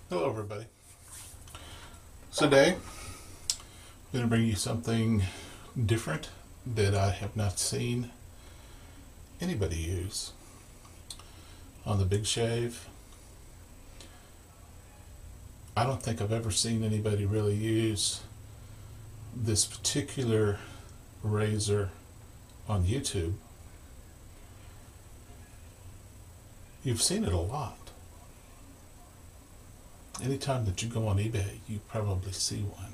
Hello everybody. So today I'm going to bring you something different that I have not seen anybody use on the Big Shave. I don't think I've ever seen anybody really use this particular razor on YouTube. You've seen it a lot. Anytime that you go on eBay, you probably see one.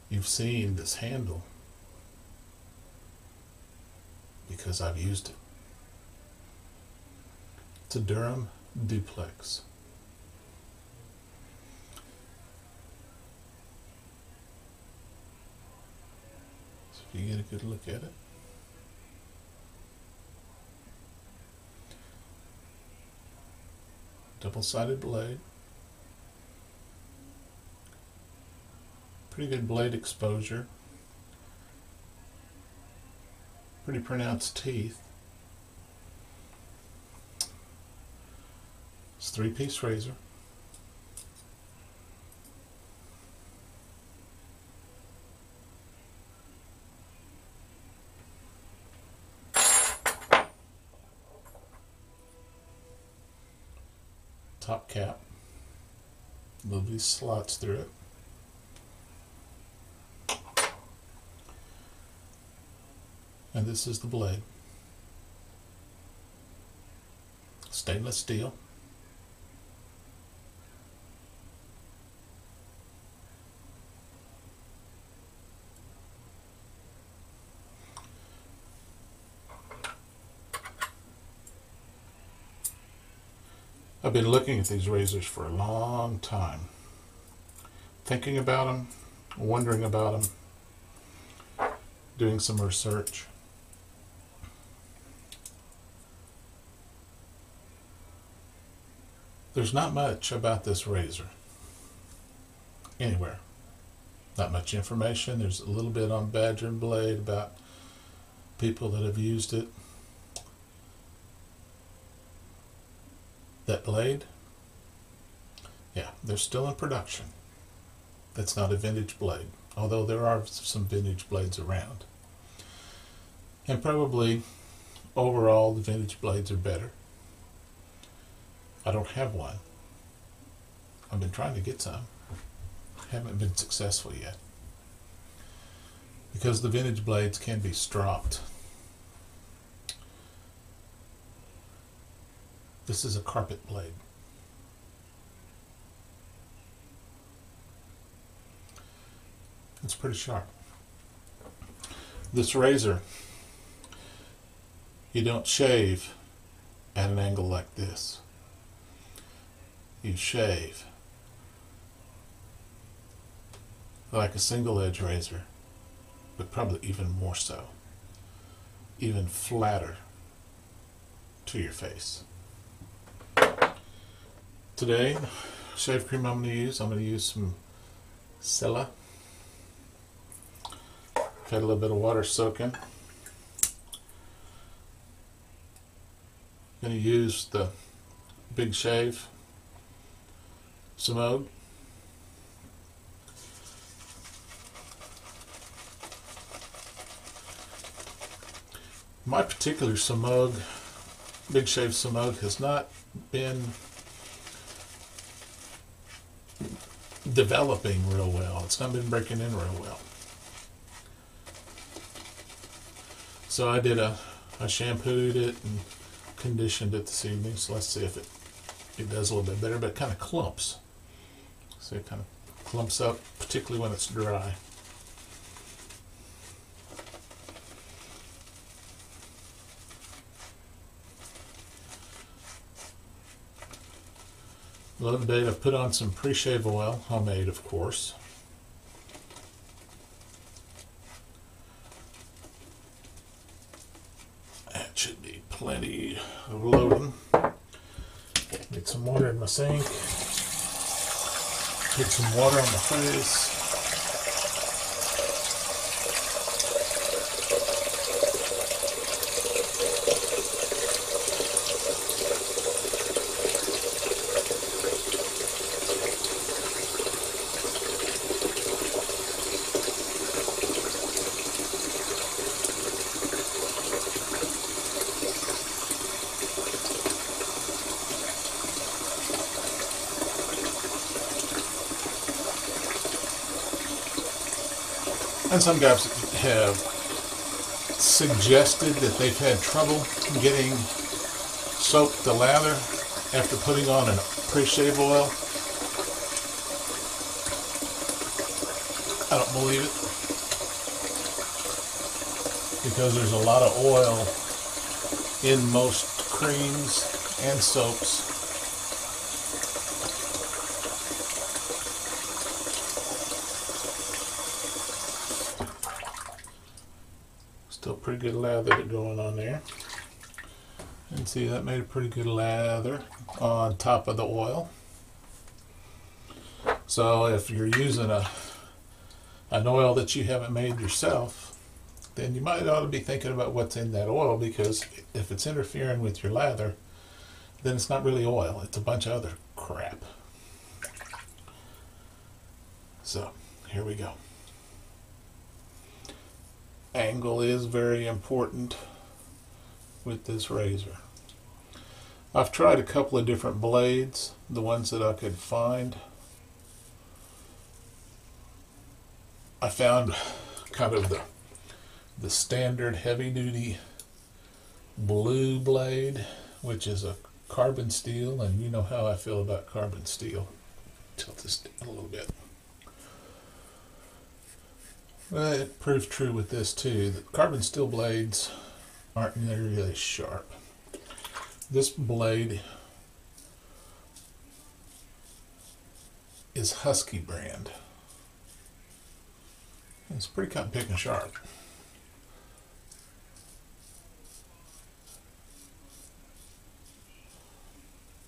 You've seen this handle because I've used it. It's a Durham Duplex. You get a good look at it. Double-sided blade. Pretty good blade exposure. Pretty pronounced teeth. It's a 3-piece razor. Top cap, move these slots through it. And this is the blade. Stainless steel. I've been looking at these razors for a long time, thinking about them, wondering about them, doing some research. There's not much about this razor anywhere. Not much information. There's a little bit on Badger and Blade about people that have used it. That blade, yeah, they're still in production. That's not a vintage blade, although there are some vintage blades around. And probably overall the vintage blades are better. I don't have one. I've been trying to get some. Haven't been successful yet. Because the vintage blades can be stropped. This is a carpet blade. It's pretty sharp. This razor, you don't shave at an angle like this. You shave like a single edge razor, but probably even more so. Even flatter to your face. Today, shave cream I'm going to use some Sella. Had a little bit of water soaking. Going to use the Big Shave Samode. My particular Samode, Big Shave Samode, has not been developing real well. It's not been breaking in real well. So I shampooed it and conditioned it this evening. So let's see if it does a little bit better, but it kind of clumps. So it kind of clumps up, particularly when it's dry. A little bit, I've put on some pre-shave oil, homemade of course. That should be plenty of loading. Get some water in my sink. Put some water on my face. And some guys have suggested that they've had trouble getting soap to lather after putting on a pre-shave oil. I don't believe it, because there's a lot of oil in most creams and soaps. Still pretty good lather going on there. And see, that made a pretty good lather on top of the oil. So if you're using an oil that you haven't made yourself, then you might ought to be thinking about what's in that oil, because if it's interfering with your lather, then it's not really oil, it's a bunch of other crap. So here we go. Angle is very important with this razor. I've tried a couple of different blades, the ones that I could find. I found kind of the standard heavy-duty blue blade, which is a carbon steel, and you know how I feel about carbon steel. Tilt this down a little bit. Well, it proved true with this too, that carbon steel blades aren't really sharp. This blade is Husky brand. It's pretty cut, pick, and sharp.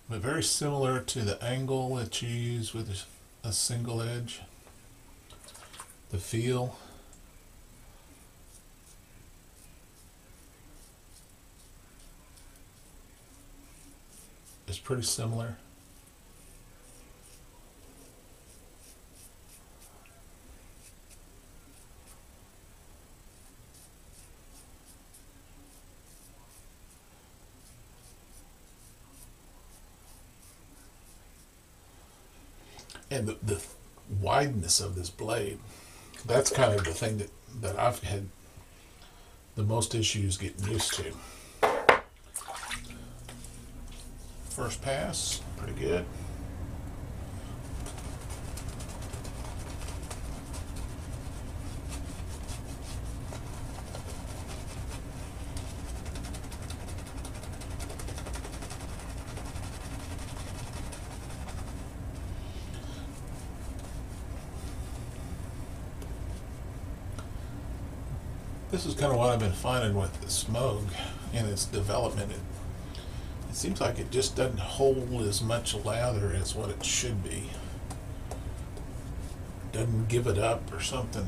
But very similar to the angle that you use with a single edge. The feel. Is pretty similar. And the wideness of this blade, that's kind of the thing that I've had the most issues getting used to. First pass, pretty good. This is kind of what I've been finding with the Smoke and its development. It seems like it just doesn't hold as much lather as what it should be. Doesn't give it up or something.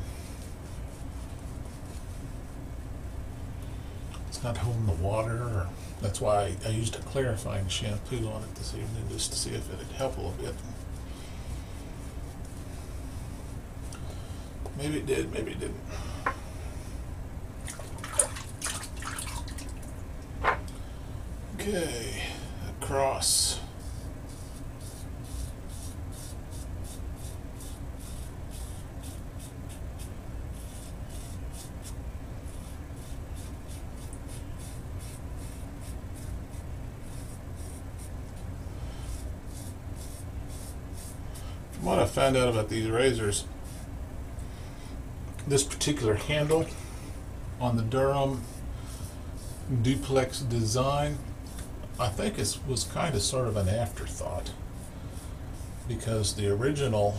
It's not holding the water, or that's why I used a clarifying shampoo on it this evening, just to see if it would help a little bit. Maybe it did, maybe it didn't. Okay, across. From what I found out about these razors, this particular handle on the Durham Duplex design, I think it was kind of sort of an afterthought, because the original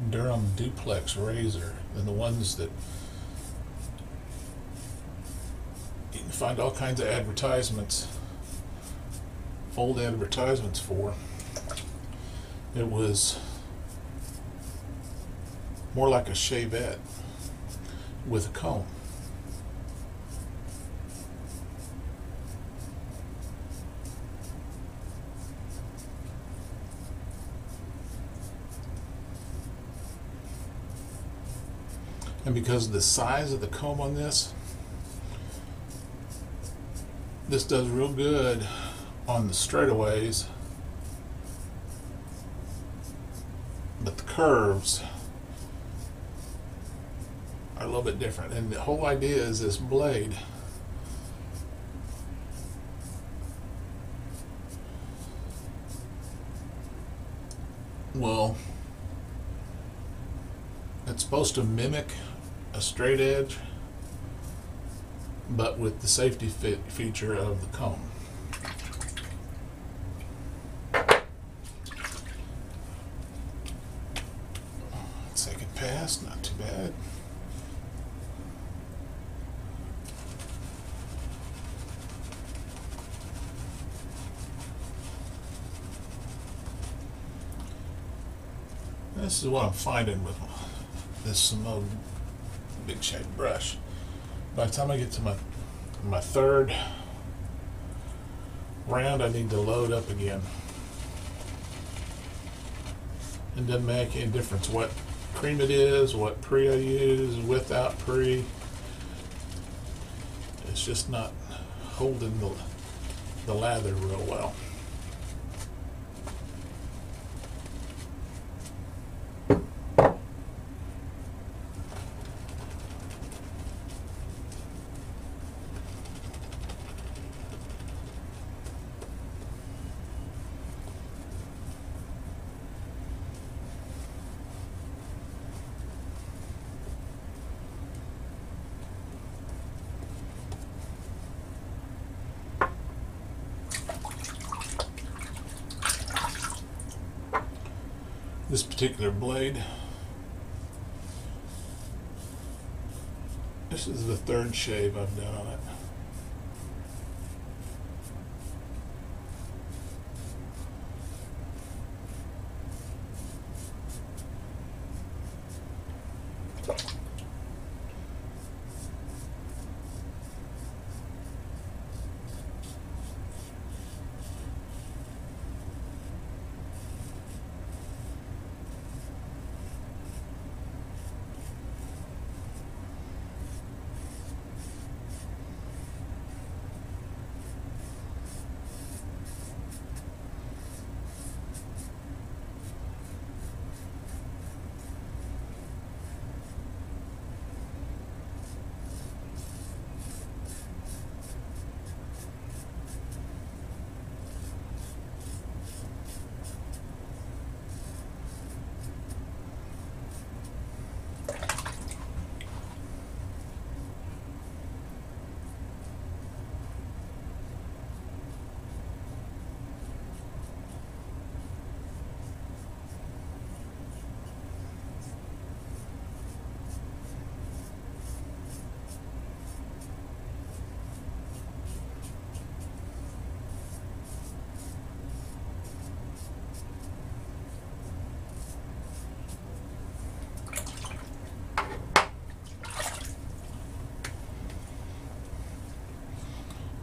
Durham Duplex razor, and the ones that you can find all kinds of advertisements, old advertisements for, it was more like a shavette with a comb. And because of the size of the comb on this does real good on the straightaways, but the curves are a little bit different. And the whole idea is this blade will, it's supposed to mimic a straight edge, but with the safety feature of the comb. Second pass, not too bad. This is what I'm finding with this Simone big shaped brush. By the time I get to my third round, I need to load up again. It doesn't make any difference what cream it is, what pre I use, without pre. It's just not holding the lather real well. This particular blade, this is the third shave I've done on it.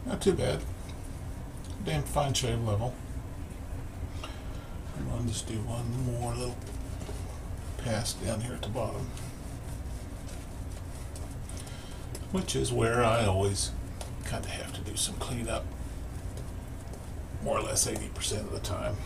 Not too bad. Damn fine shave level. And I'll just do one more little pass down here at the bottom, which is where I always kind of have to do some cleanup, more or less 80% of the time.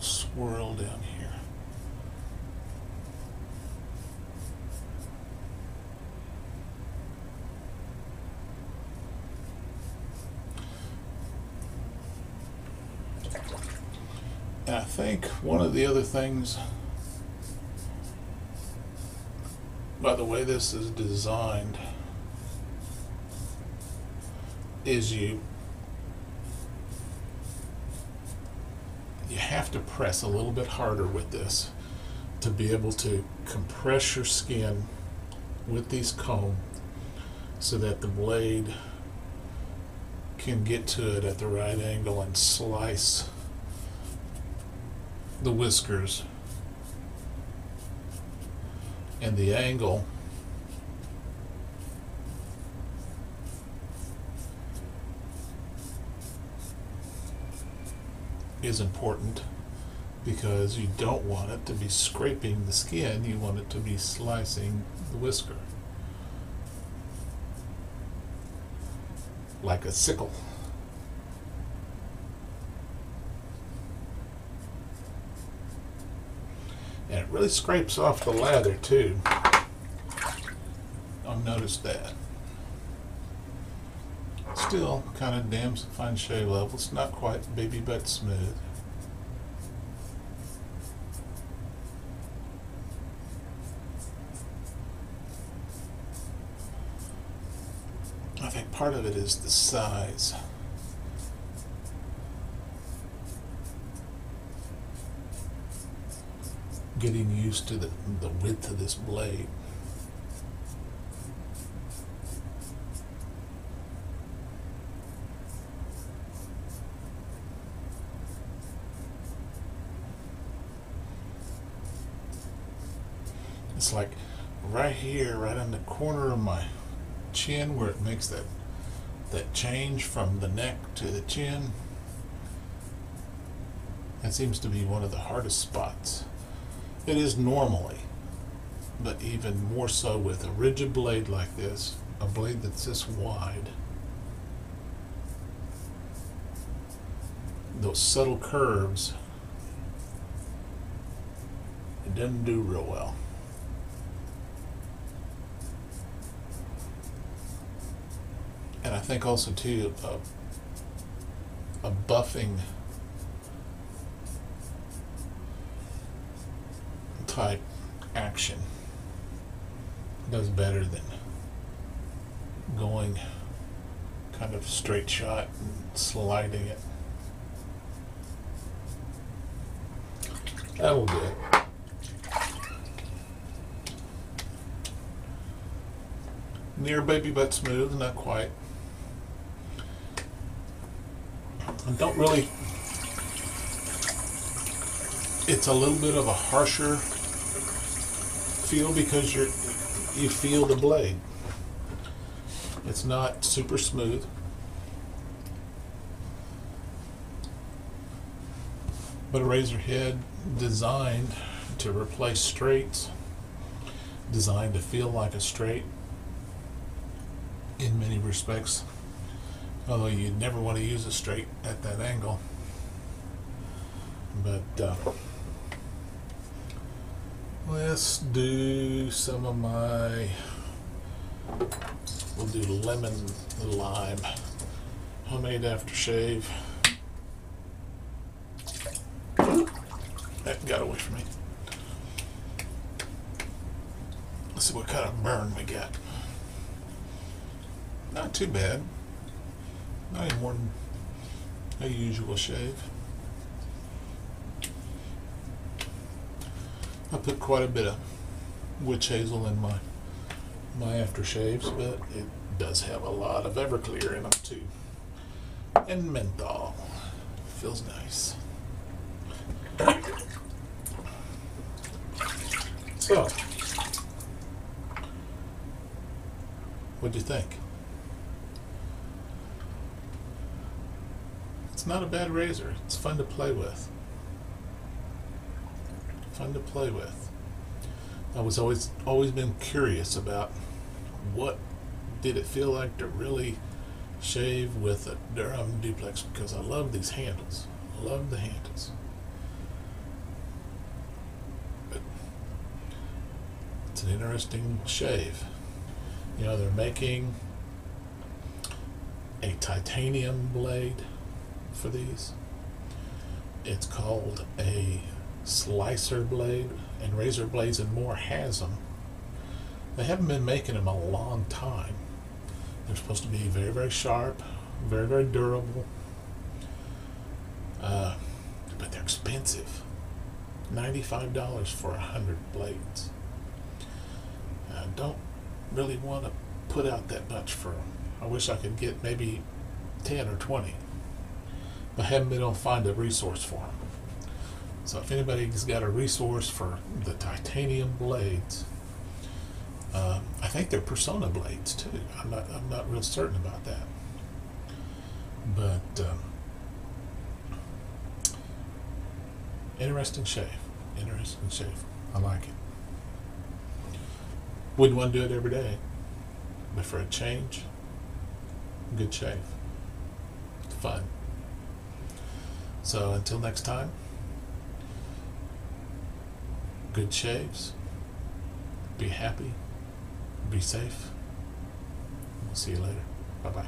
Swirl down here. And I think one of the other things, by the way this is designed, is you have to press a little bit harder with this to be able to compress your skin with these comb so that the blade can get to it at the right angle and slice the whiskers. And the angle is important because you don't want it to be scraping the skin, you want it to be slicing the whisker. Like a sickle. And it really scrapes off the lather too. I've noticed that. Still kind of damn fine shave level. It's not quite baby butt smooth. I think part of it is the size. Getting used to the width of this blade. It's like right here, right on the corner of my chin, where it makes that change from the neck to the chin. That seems to be one of the hardest spots. It is normally, but even more so with a rigid blade like this, a blade that's this wide. Those subtle curves, it doesn't do real well. And I think also too, a buffing type action does better than going kind of straight shot and sliding it. That'll do it. Near baby butt smooth, not quite. I don't really, it's a little bit of a harsher feel because you feel the blade. It's not super smooth. But a razor head designed to replace straights, designed to feel like a straight in many respects, although you never want to use a straight at that angle. But let's do some of my, we'll do lemon lime homemade aftershave. That got away from me. Let's see what kind of burn we got. Not too bad. Not any more than a usual shave. I put quite a bit of witch hazel in my aftershaves, but it does have a lot of Everclear in them too. And menthol. Feels nice. So, what'd you think? It's not a bad razor. It's fun to play with. Fun to play with. I was always been curious about what did it feel like to really shave with a Durham Duplex, because I love these handles. I love the handles. But it's an interesting shave. You know, they're making a titanium blade for these. It's called a slicer blade, and Razor Blades and More has them. They haven't been making them a long time. They're supposed to be very, very sharp, very, very durable, but they're expensive. $95 for 100 blades. I don't really want to put out that much for them. I wish I could get maybe 10 or 20. I haven't been able to find a resource for them. So if anybody's got a resource for the titanium blades, I think they're Persona blades too. I'm not real certain about that. But Interesting shave. Interesting shave. I like it. Wouldn't want to do it every day, but for a change, good shave. It's fun. So until next time, good shaves. Be happy. Be safe. We'll see you later. Bye-bye.